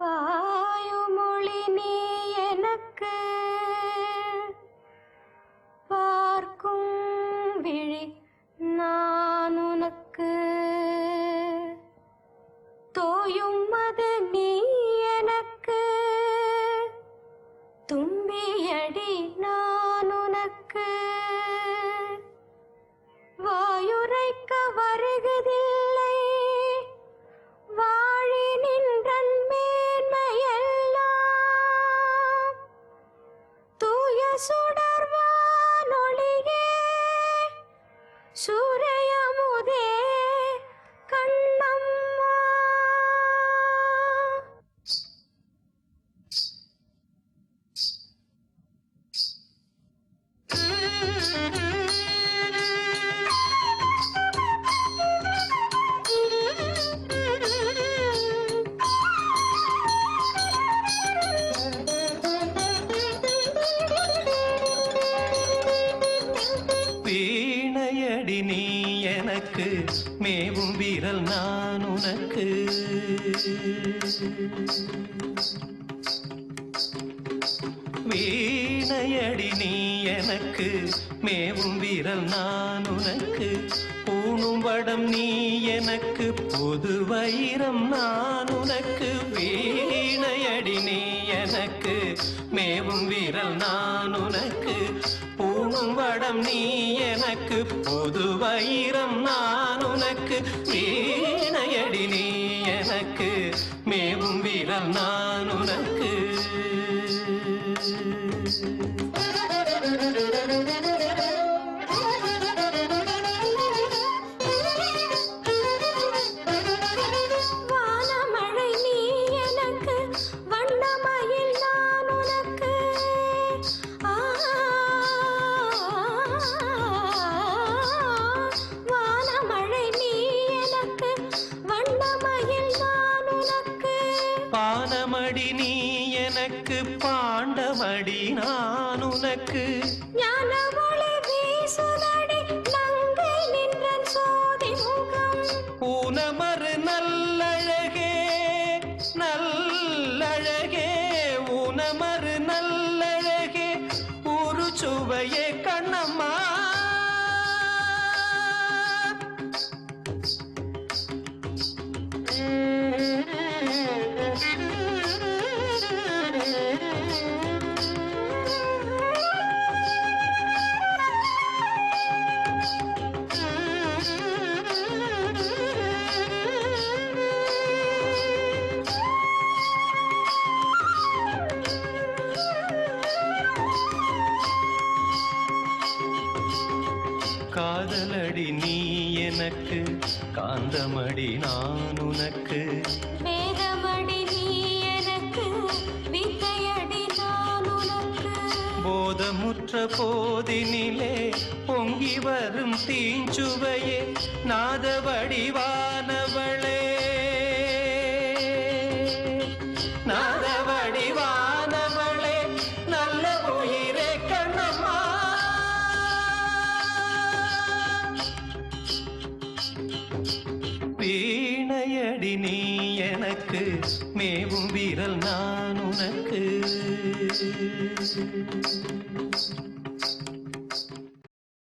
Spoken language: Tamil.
பாயுமொழி நீ எனக்கு பார்க்கும் விழி நான் உனக்கு தோயும் அது நீ எனக்கு தும்பியடி நான் உனக்கு வாயுரைக்க வருகுதில்லை வாழி நின்றன் மேன்மையெல்லாம் தூய சுடர்வானொளியே சூரியமுதே கண்ணம்மா. வீணையடி நீ எனக்கு மேவும் வீரல் நான் உனக்கு வீணையடி நீ எனக்கு மேவும் வீரல் நான் உனக்கு பூணும் வடம் நீ எனக்கு பொது வைரம் நான் உனக்கு வீணையடி நீ எனக்கு மேவும் வீரல் நான் உனக்கு பூணும் வடம் நீ எனக்கு பொது வைரம் நான் உனக்கு வீணையடி நீ எனக்கு மேவும் வீரல் நான் உனக்கு வானமழை நீ எனக்கு வண்ணமயில் நான் உனக்கு வானமழை நீ எனக்கு வண்ணமயில் நான் உனக்கு பானமடி நீ எனக்கு பாண்டமடி நான் உனக்கு ஞான ஒளி வீசுதடி நங்கை நின்றன் சோதி முகம் ஊனமறு நல்லழகே நல்லழகே ஊனமறு நல்லழகே ஒரு சுவையே கண்ணம்மா காதலடி நீ எனக்கு காந்தமடி நான் உனக்கு வேதமடி நீ எனக்கு வித்தையடி நான் உனக்கு போதமுற்ற போதினிலே பொங்கி வரும் தீஞ்சுவையே நாத வடிவானவளே நாத வடிவானவளே நல்ல உயிரே கண்ணம்மா வீணையடி நீ எனக்கு மேவும் வீரல் நான் உனக்கு